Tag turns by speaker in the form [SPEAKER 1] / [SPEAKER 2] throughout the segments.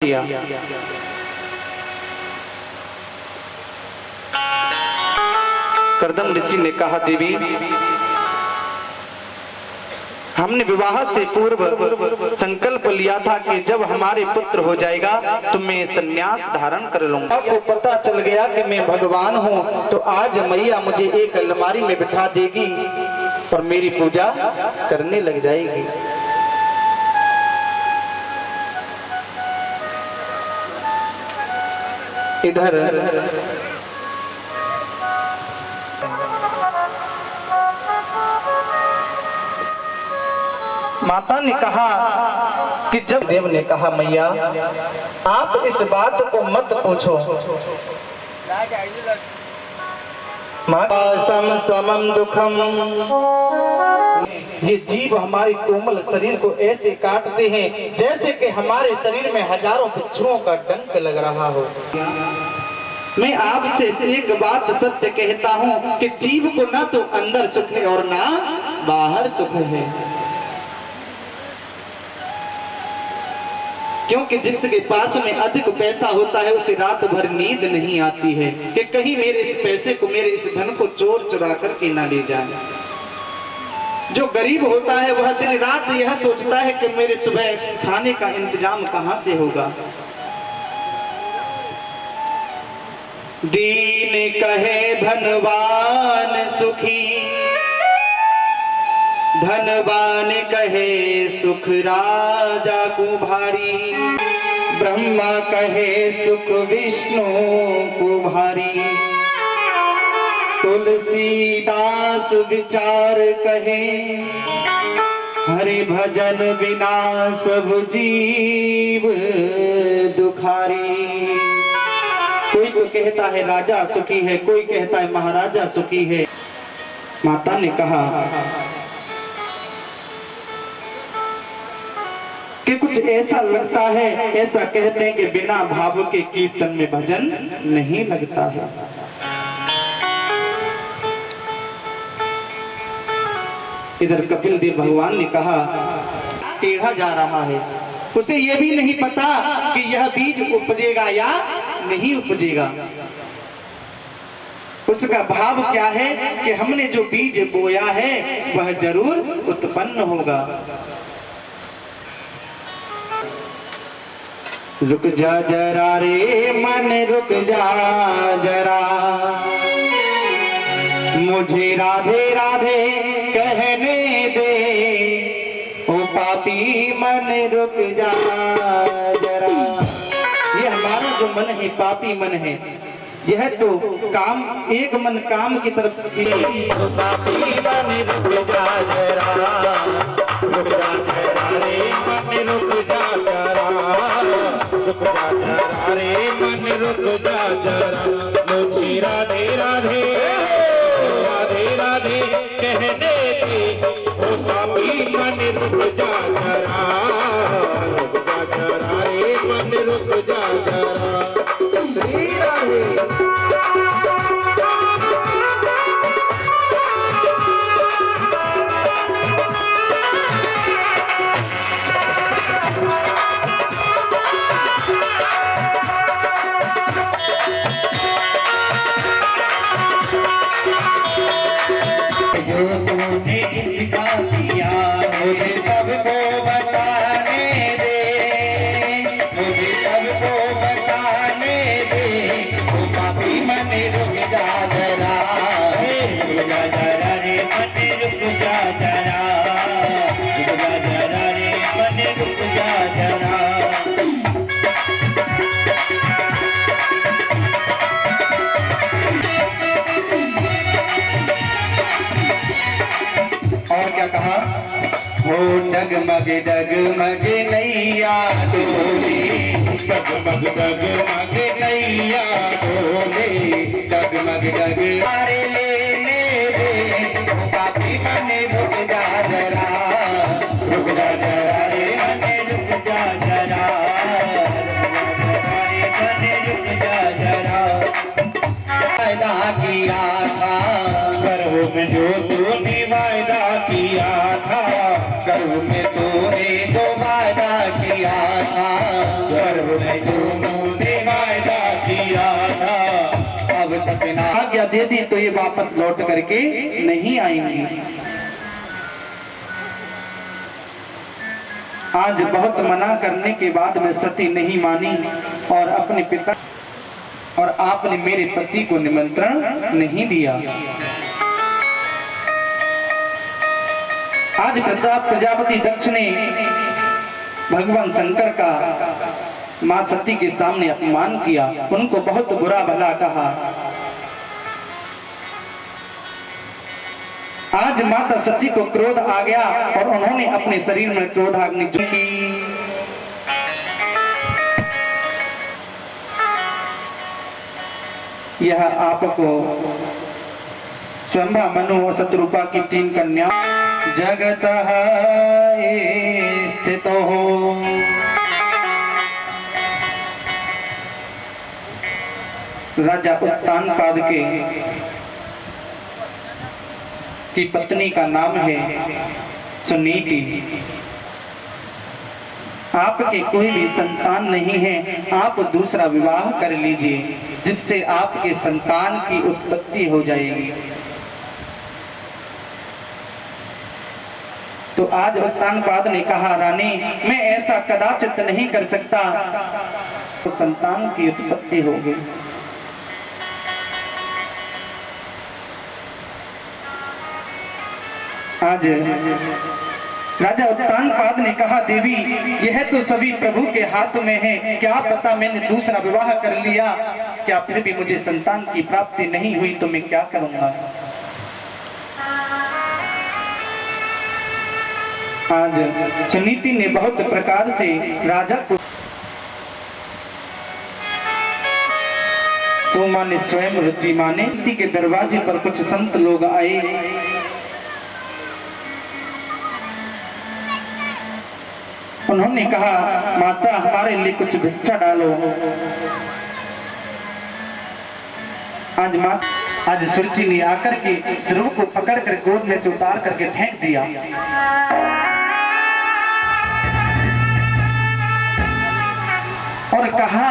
[SPEAKER 1] किया। करदम ऋषि ने कहा, देवी हमने विवाह से पूर्व संकल्प लिया था कि जब हमारे पुत्र हो जाएगा तो मैं संन्यास धारण कर लूंगा। आपको पता चल गया कि मैं भगवान हूँ, तो आज मैया मुझे एक अलमारी में बिठा देगी और मेरी पूजा करने लग जाएगी। इधर माता ने कहा कि जब देव ने कहा, मैया आप इस बात को मत पूछो। सम समम दुखम, ये जीव हमारे कोमल शरीर को ऐसे काटते हैं जैसे कि हमारे शरीर में हजारों बिच्छुओं का डंक लग रहा हो। मैं आपसे एक बात सत्य कहता हूँ कि जीव को ना तो अंदर सुख है और ना बाहर सुख है, क्योंकि जिसके पास में अधिक पैसा होता है उसे रात भर नींद नहीं आती है कि कहीं मेरे इस पैसे को, मेरे इस धन को चोर चुरा करके ना ले जाए। जो गरीब होता है वह दिन रात यह सोचता है कि मेरे सुबह खाने का इंतजाम कहां से होगा। दीन कहे धनवान सुखी, धनवान कहे सुख राजा को भारी, ब्रह्मा कहे सुख विष्णु को भारी, तुलसीदास विचार कहे हरि भजन बिना सब जीव दुखारी। कोई तो कहता है राजा सुखी है, कोई कहता है महाराजा सुखी है। माता ने कहा कि कुछ ऐसा लगता है, ऐसा कहते हैं कि बिना भाव के कीर्तन में भजन नहीं लगता है। इधर कपिल देव भगवान ने कहा, टेढ़ा जा रहा है, उसे यह भी नहीं पता कि यह बीज उपजेगा या नहीं उपजेगा। उसका भाव क्या है कि हमने जो बीज बोया है वह जरूर उत्पन्न होगा। रुक जा जरा रे मन, रुक जा जरा, मुझे राधे राधे कहने दे, ओ पापी मन रुक जा जरा। ये हमारा जो मन है पापी मन है, यह तो काम, एक मन काम की तरफ, ओ पापी मन रुक जा जरा, रुक जा जरा रे मन रुक जा जरा, रुक जा जरा रे मन रुक जा जरा, मुझे राधे राधे राधे राधे कहने दे, ओ पापी मन रुक जा जरा, रुक जा जरा रे मन रुक जा जरा। श्री राधे डगमग डगमग नैया डोले, डगमग डगमग नैया डोले, डगमग डग तारे लेने दे, पापी मन रुक जा जरा, रुक जा जरा रे मन रुक जा जरा, रुक जा जरा। वायदा किया था गर्भ में जो तूने वायदा किया था, गर्भ में तूने जो वायदा किया था, गर्भ में तूने वायदा किया था, अब तक ना आज्ञा दे दी तो ये वापस लौट करके नहीं आएंगी। आज बहुत मना करने के बाद में सती नहीं मानी और अपने पिता और आपने मेरे पति को निमंत्रण नहीं दिया। आज प्रजापति दक्ष ने भगवान शंकर का मां सती के सामने अपमान किया, उनको बहुत बुरा भला कहा। आज माता सती को क्रोध आ गया और उन्होंने अपने शरीर में क्रोधाग्नि की। यह आपको स्वयंभा मनु और शत्रुपा की 3 कन्या जगत स्थित हो। राजा उत्तानपाद की पत्नी का नाम है सुनीति। आपके कोई भी संतान नहीं है, आप दूसरा विवाह कर लीजिए जिससे आपके संतान की उत्पत्ति हो जाएगी। तो आज उत्तानपाद ने कहा, रानी मैं ऐसा कदाचित नहीं कर सकता, तो संतान की उत्पत्ति होगी। आज राजा उत्तानपाद ने कहा, देवी यह तो सभी प्रभु के हाथ में है, क्या पता मैंने दूसरा विवाह कर लिया, क्या फिर भी मुझे संतान की प्राप्ति नहीं हुई तो मैं क्या करूंगा। आज सुनीति ने बहुत प्रकार से राजा को सोमा ने स्वयं रुचि माने के दरवाजे पर कुछ संत लोग आए। उन्होंने कहा, माता हमारे लिए कुछ भिक्षा डालो। आज सुरुचि ने आकर के ध्रुव को पकड़कर गोद में से उतार करके फेंक दिया और कहा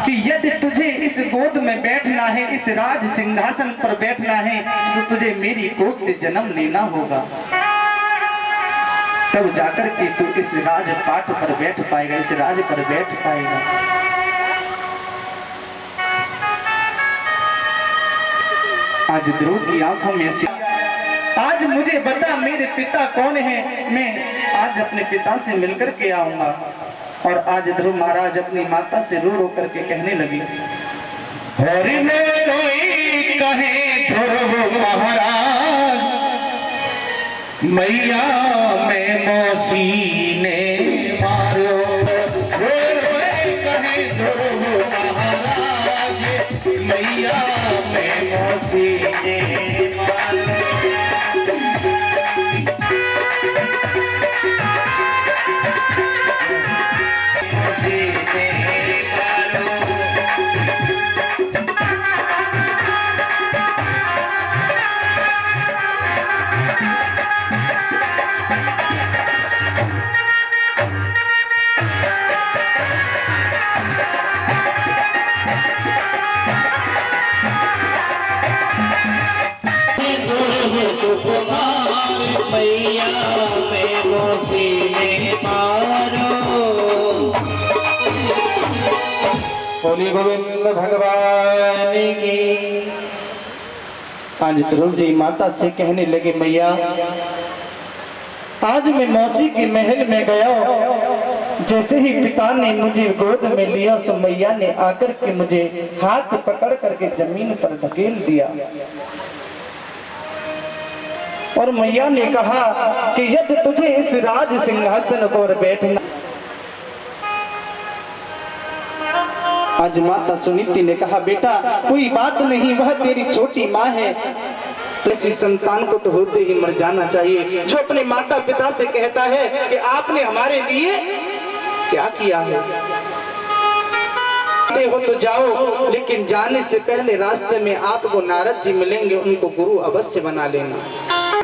[SPEAKER 1] कि यदि तुझे इस गोद में बैठना है, इस राज सिंहासन पर बैठना है, तो तुझे मेरी कोख से जन्म लेना होगा, तब जाकर के तू इस राजपाट पर बैठ पाएगा, इस राज पर बैठ पाएगा। आज ध्रुव की आंखों में से आज मुझे बता मेरे पिता कौन है, मैं आज अपने पिता से मिलकर के आऊंगा। और आज ध्रुव महाराज अपनी माता से रो रो करके कहने लगी, हरि में रोई कहे ध्रुव महाराज, मैया मैं मौसी ने मारो। कहे ध्रुव महाराज, मैया मैं मौसी ने मारो। बोली गोविंद भगवान की। आज ध्रुव जी माता से कहने लगे, मैया आज मैं मौसी के महल में गया, जैसे ही पिता ने मुझे गोद में लिया सो मैया ने आकर के मुझे हाथ पकड़ करके जमीन पर ढकेल दिया और मैया ने कहा कि यदि तुझे इस राज सिंहासन पर बैठना। आज माता सुनीति ने कहा, बेटा कोई बात नहीं, वह तेरी छोटी माँ है, तो इसी संतान को तो होते ही मर जाना चाहिए। जो अपने माता पिता से कहता है कि आपने हमारे लिए क्या किया है, हो तो जाओ, लेकिन जाने से पहले रास्ते में आपको नारद जी मिलेंगे, उनको गुरु अवश्य बना लेना।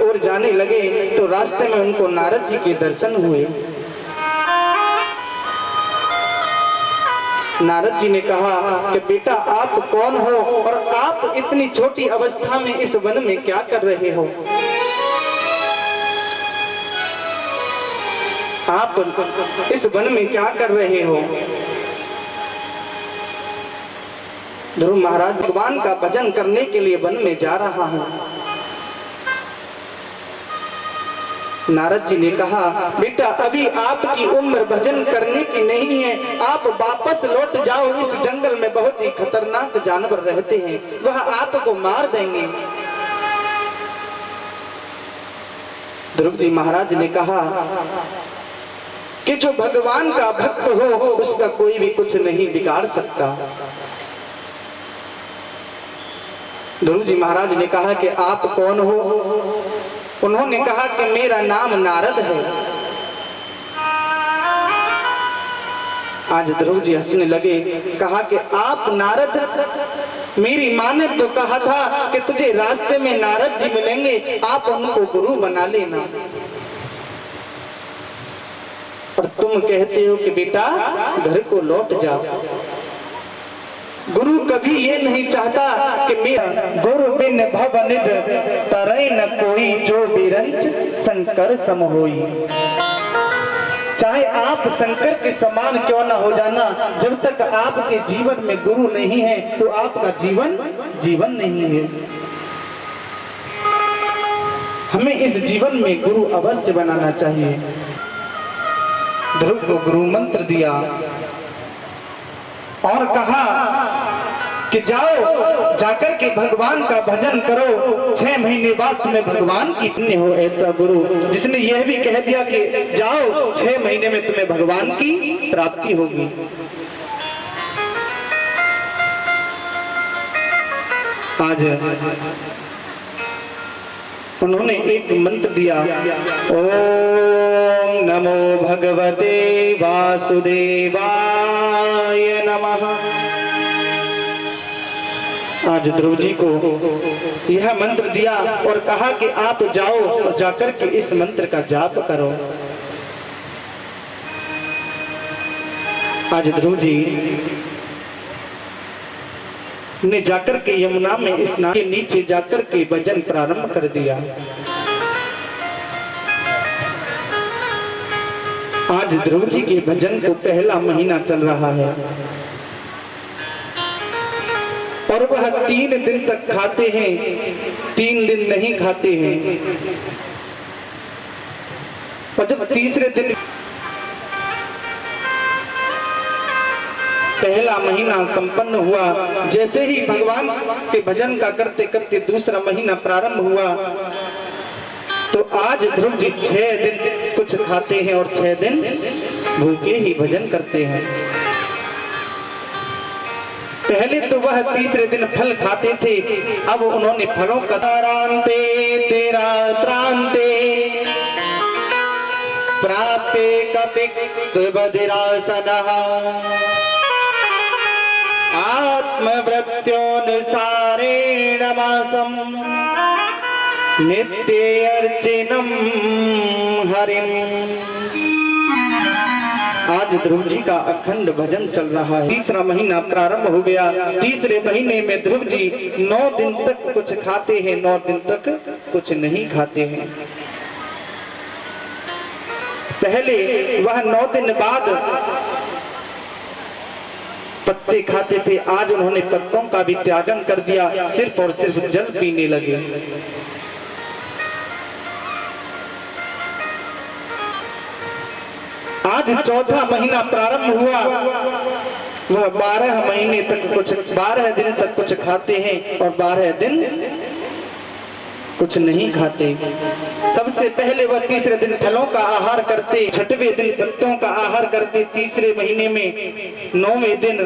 [SPEAKER 1] और जाने लगे तो रास्ते में उनको नारद जी के दर्शन हुए। नारद जी ने कहा कि बेटा आप कौन हो और आप इतनी छोटी अवस्था में इस वन में क्या कर रहे हो? आप इस वन में क्या कर रहे हो? ध्रुव महाराज, भगवान का भजन करने के लिए वन में जा रहा हूं। नारद जी ने कहा बेटा अभी आपकी उम्र भजन करने की नहीं है, आप वापस लौट जाओ। इस जंगल में बहुत ही खतरनाक जानवर रहते हैं, वह आपको मार देंगे। ध्रुव जी महाराज ने कहा कि जो भगवान का भक्त हो उसका कोई भी कुछ नहीं बिगाड़ सकता। ध्रुव जी महाराज ने कहा कि आप कौन हो? उन्होंने कहा कि मेरा नाम नारद है। आज ध्रुव जी हंसने लगे, कहा कि आप नारद? मेरी माँ ने तो कहा था कि तुझे रास्ते में नारद जी मिलेंगे, आप उनको गुरु बना लेना, और तुम कहते हो कि बेटा घर को लौट जाओ। गुरु कभी ये नहीं चाहता कि मेरा गुरु बिन भवनिध तरई न कोई, जो बिरंच शंकर सम होई। चाहे आप शंकर के समान क्यों ना हो जाना, जब तक आपके जीवन में गुरु नहीं है तो आपका जीवन जीवन नहीं है। हमें इस जीवन में गुरु अवश्य बनाना चाहिए। ध्रुव को गुरु मंत्र दिया और कहा कि जाओ जाकर के भगवान का भजन करो, 6 महीने बाद तुम्हें भगवान की पुण्य हो। ऐसा गुरु जिसने यह भी कह दिया कि जाओ 6 महीने में तुम्हें भगवान की प्राप्ति होगी। आज उन्होंने एक मंत्र दिया, ओम नमो भगवते वासुदेवाय नमः। आज ध्रुव जी को यह मंत्र दिया और कहा कि आप जाओ और जाकर के इस मंत्र का जाप करो। आज ध्रुव जी ने जाकर के यमुना में स्नान के नीचे जाकर के भजन प्रारंभ कर दिया। आज ध्रुव जी के भजन को पहला महीना चल रहा है और वह 3 दिन तक खाते हैं, 3 दिन नहीं खाते हैं। और जब तीसरे दिन पहला महीना संपन्न हुआ, जैसे ही भगवान के भजन का करते करते दूसरा महीना प्रारंभ हुआ, तो आज ध्रुव जी 6 दिन कुछ खाते हैं और 6 दिन भूखे ही भजन करते हैं। पहले तो वह तीसरे दिन फल खाते थे, अब उन्होंने फलों का तारांते तेरा त्रांते प्राप्ते कपित बधिरासनः आत्मवृत्योनुसारेण मासम नित्य अर्चनम हरिम। आज ध्रुव जी का अखंड भजन चल रहा है। तीसरा महीना प्रारंभ हो गया। तीसरे महीने में ध्रुव जी 9 दिन तक कुछ खाते हैं, 9 दिन तक कुछ नहीं खाते हैं। पहले वह 9 दिन बाद पत्ते खाते थे, आज उन्होंने पत्तों का भी त्यागन कर दिया, सिर्फ और सिर्फ जल पीने लगे। आज चौथा महीना प्रारंभ हुआ, वह 12 महीने तक कुछ 12 दिन तक कुछ खाते हैं और 12 दिन कुछ नहीं खाते। सबसे पहले वह तीसरे दिन फलों का आहार करते, 6वें दिन पत्तों का आहार करते, तीसरे महीने में 9वें दिन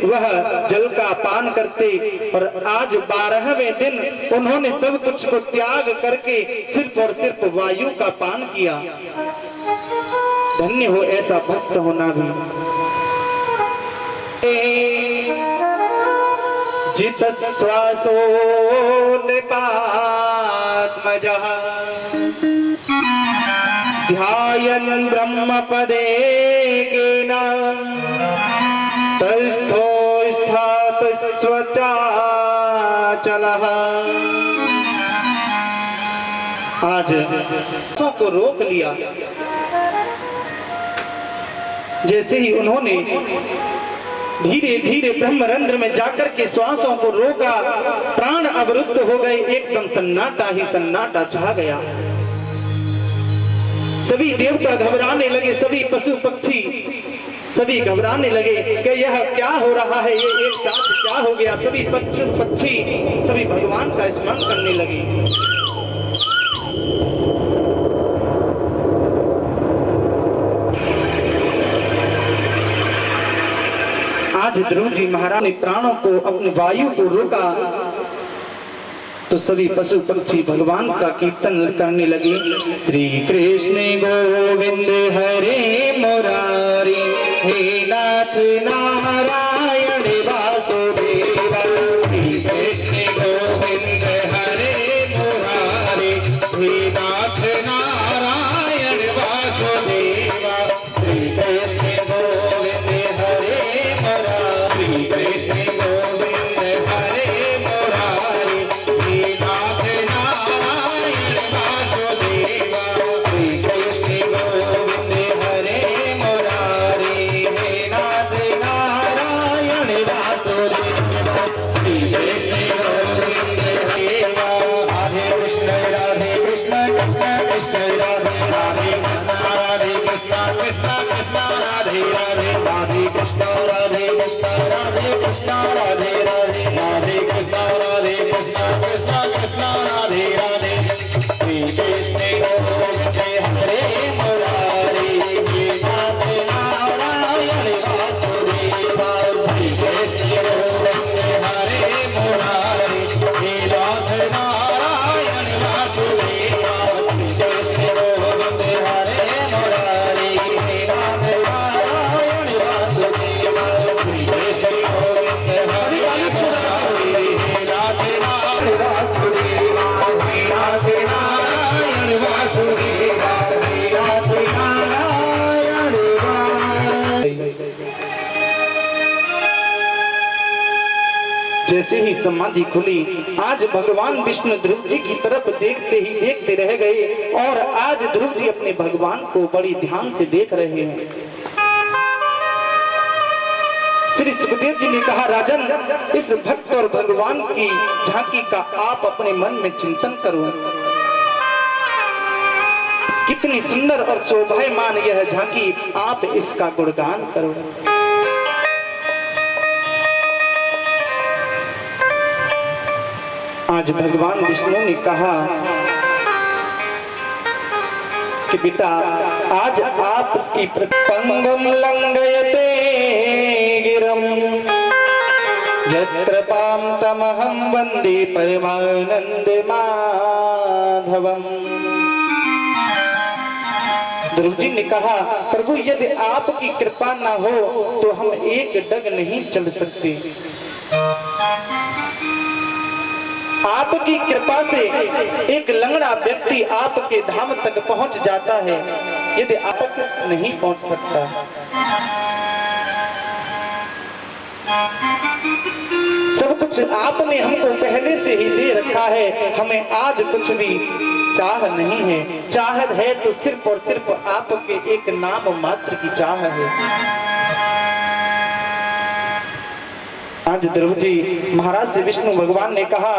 [SPEAKER 1] वह जल का पान करते और आज 12वें दिन उन्होंने सब कुछ को त्याग करके सिर्फ और सिर्फ वायु का पान किया। धन्य हो ऐसा भक्त होना भी। जित श्वासो नृपात्मजः ध्यायन् ब्रह्मपदे केन तस् स्वचाचलः। आज को रोक लिया। जैसे ही उन्होंने धीरे धीरे ब्रह्मरंध्र में जाकर के श्वासों को रोका, प्राण अवरुद्ध हो गए। एकदम सन्नाटा ही सन्नाटा छा गया। सभी देवता घबराने लगे, सभी पशु पक्षी सभी घबराने लगे कि यह क्या हो रहा है, ये एक साथ क्या हो गया। सभी पशु पक्षी सभी भगवान का स्मरण करने लगे। आज ध्रुव जी महाराज ने प्राणों को, अपनी वायु को रोका तो सभी पशु पक्षी भगवान का कीर्तन करने लगे। श्री कृष्ण गोविंद हरे मुरारी, हे नाथ नारायण वासुदेवा। श्री कृष्ण गोविंद हरे मुरारी, हे नाथ नारायण वासुदेवा। श्री कृष्ण गोविंद हरे मुरारी, कृष्ण गोविंद हरे मुरारी, हे नाथ नारायण वासुदेवा। श्री कृष्ण गोविंद हरे मुरारी, हे नाथ नारायण वासुदेवा। श्री कृष्ण गोविंद हरे। राधे कृष्ण कृष्ण कृष्ण राधे राधे कृष्ण राधे कृष्ण कृष्ण कृष्ण राधे राधे। राधे कृष्ण राधे कृष्ण राधे कृष्ण राधे राधे। राधे कृष्ण राधे कृष्ण कृष्ण कृष्ण राधे राधे। श्री कृष्ण गोविंद हरे मुरारी, हे नाथ नारायण वासुदेवा। श्री कृष्ण गोविंद हरे मुरारी, हे नाथ नारायण वासुदेवा। श्री कृष्ण गोविंद हरे मुरारी, हे नाथ नारायण वासुदेवा। श्री कृष्ण गोविंद हरे मुरारी, हे नाथ नारायण वासुदेवा। हे नाथ नारायण वासुदेवा, हे नाथ नारायण वासुदेवा। जैसे ही समाधि खुली, आज भगवान विष्णु ध्रुव जी की तरफ देखते ही देखते रह गए और आज ध्रुव जी अपने भगवान को बड़ी ध्यान से देख रहे हैं। श्री सुखदेव जी ने कहा, राजन, इस भक्त और भगवान की झांकी का आप अपने मन में चिंतन करो। कितनी सुंदर और शोभायमान यह झांकी, आप इसका गुणगान करो। आज भगवान विष्णु ने कहा कि बेटा, आज आप इसकी पंगम लंघयते गिरम, यत्र पाम तमहं वंदे परमानंद माधवम। ध्रुव जी ने कहा, प्रभु, यदि आपकी कृपा ना हो तो हम एक डग नहीं चल सकते। आपकी कृपा से एक लंगड़ा व्यक्ति आपके धाम तक पहुंच जाता है, यदि आप तक नहीं पहुंच सकता। सब कुछ आपने हमको पहले से ही दे रखा है, हमें आज कुछ भी चाह नहीं है। चाहत है तो सिर्फ और सिर्फ आपके एक नाम मात्र की चाह है। आज ध्रुव जी महाराज से विष्णु भगवान ने कहा,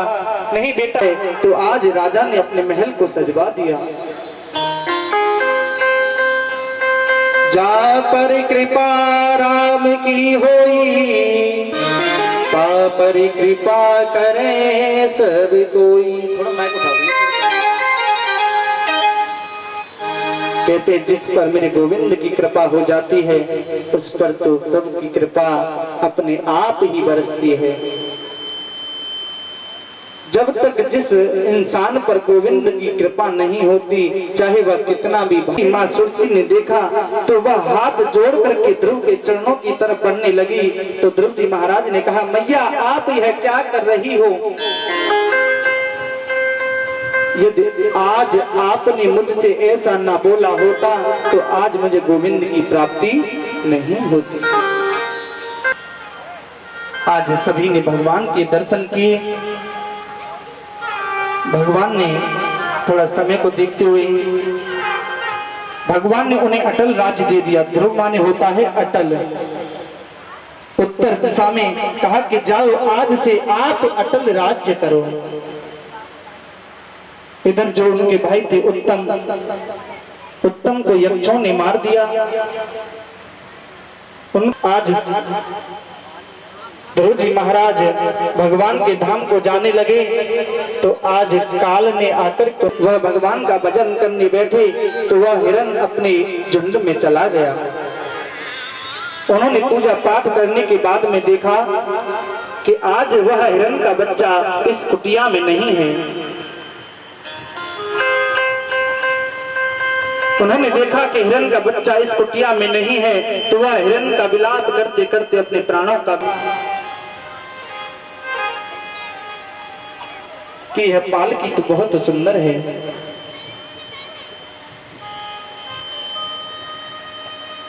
[SPEAKER 1] नहीं बेटा, तो आज राजा ने अपने महल को सजवा दिया। जा पर कृपा राम की होई, पा पर कृपा करे सब कोई। थोड़ा माइक उठाओ। कहते, जिस पर मेरे गोविंद की कृपा हो जाती है उस पर तो सबकी कृपा अपने आप ही बरसती है। जब तक जिस इंसान पर गोविंद की कृपा नहीं होती, चाहे वह कितना भी भाई। माँ सुरसी ने देखा तो वह हाथ जोड़ करके ध्रुव के चरणों की तरफ बढ़ने लगी। तो ध्रुव जी महाराज ने कहा, मैया, आप यह क्या कर रही हो? यदि आज आपने मुझसे ऐसा ना बोला होता तो आज मुझे गोविंद की प्राप्ति नहीं होती। आज सभी ने भगवान के दर्शन किए। भगवान ने थोड़ा समय को देखते हुए भगवान ने उन्हें अटल राज्य दे दिया। ध्रुव माने होता है अटल। उत्तर दिशा में कहा कि जाओ आज से आप अटल राज्य करो। इधर जो उनके भाई थे उत्तम को यक्षों ने मार दिया। आज ध्रुव जी महाराज भगवान के धाम को जाने लगे तो आज काल ने आकर वह भगवान का भजन करने बैठे तो वह हिरण अपने झुंड में चला गया। उन्होंने पूजा पाठ करने के बाद में देखा कि आज वह हिरण का बच्चा इस कुटिया में नहीं है। उन्होंने देखा कि हिरण का बच्चा इस कुटिया में नहीं है तो वह हिरण का विलाप करते करते अपने प्राणों का कि यह पालकी तो बहुत सुंदर है।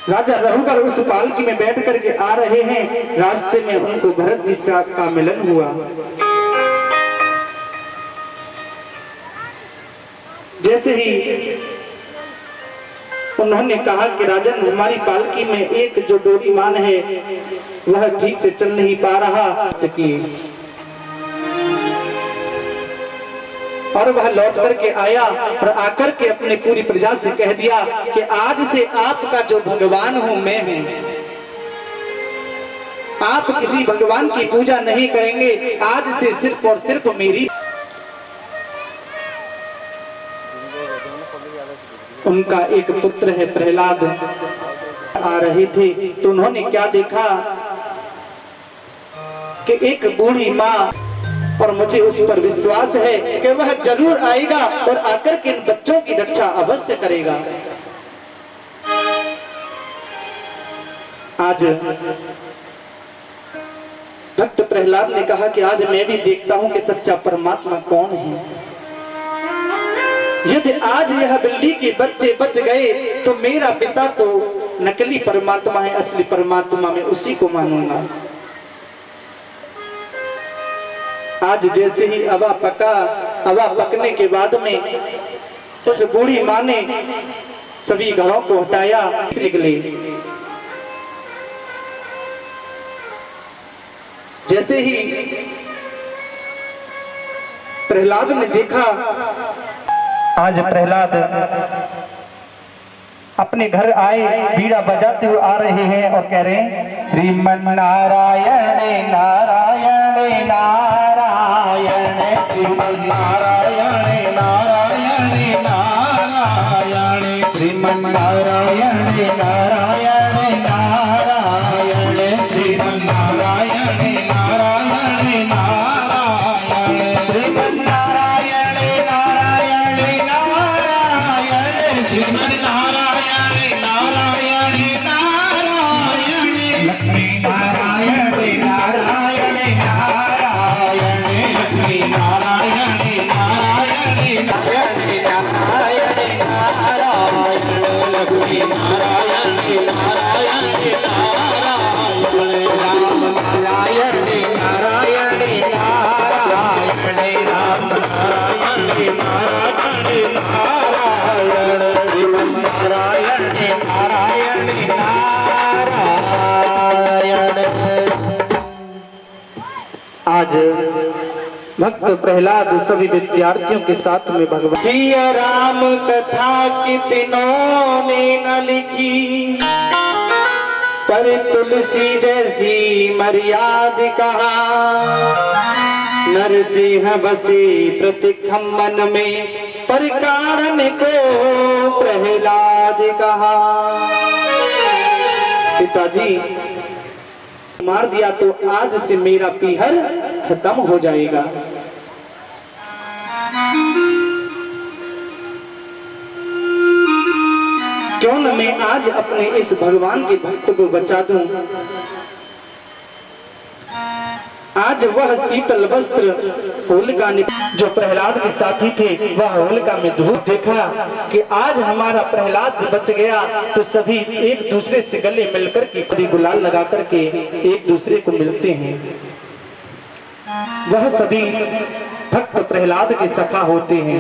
[SPEAKER 1] राजा रघुवर उस पालकी में बैठ करके आ रहे हैं। रास्ते में उनको भरत जी का मिलन हुआ। जैसे ही उन्होंने कहा कि राजन हमारी पालकी में एक जो डोरीमान है वह ठीक से चल नहीं पा रहा और वह लौट करके आया और आकर के अपने पूरी प्रजा से कह दिया कि आज से आपका जो भगवान हूं मैं हूं। आप किसी भगवान की पूजा नहीं करेंगे। आज से सिर्फ और सिर्फ मेरी। उनका एक पुत्र है प्रहलाद। आ रहे थे तो उन्होंने क्या देखा कि एक बूढ़ी माँ, और मुझे उस पर विश्वास है कि वह जरूर आएगा और आकर के इन बच्चों की रक्षा अवश्य करेगा। आज भक्त प्रहलाद ने कहा कि आज मैं भी देखता हूं कि सच्चा परमात्मा कौन है। यदि आज यह बिल्ली के बच्चे बच गए तो मेरा पिता तो नकली परमात्मा है, असली परमात्मा मैं उसी को मानूंगा। आज जैसे ही अवा पकने के बाद में उस बूढ़ी माँ ने सभी घरों को हटाया, निकले। जैसे ही प्रहलाद ने देखा, आज प्रहलाद अपने घर आए, बीड़ा बजाते हुए आ रहे हैं और कह रहे हैं श्रीमन नारायण नारायण नारायण, श्रीमन नारायण नारायण नारायण, श्रीमन नारायण नारायण नारायण, श्रीमन नारायण नारायण नारायण, श्रीमन नारायण नारायण नारायण, श्रीमन आज भक्त प्रहलाद सभी विद्यार्थियों के साथ में भगवान सिया राम कथा कितनों ने न लिखी, पर तुलसी जैसी मर्याद कहा, नरसिंह बसे प्रतिखम्मन में, पर कारण को प्रहलाद कहा। पिताजी मार दिया तो आज से मेरा पीहर खत्म हो जाएगा। क्यों न मैं आज अपने इस भगवान के भक्त को बचा दूं। आज वह शीतल वस्त्र होलिका ने जो प्रहलाद के साथी थे वह होलिका में धूप देखा कि आज हमारा प्रहलाद बच गया, तो सभी एक दूसरे से गले मिलकर के गुलाल लगा करके एक दूसरे को मिलते हैं। वह सभी भक्त प्रहलाद के सखा होते हैं।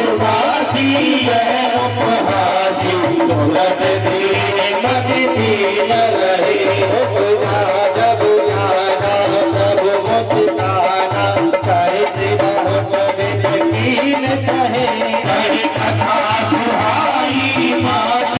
[SPEAKER 2] उपहासी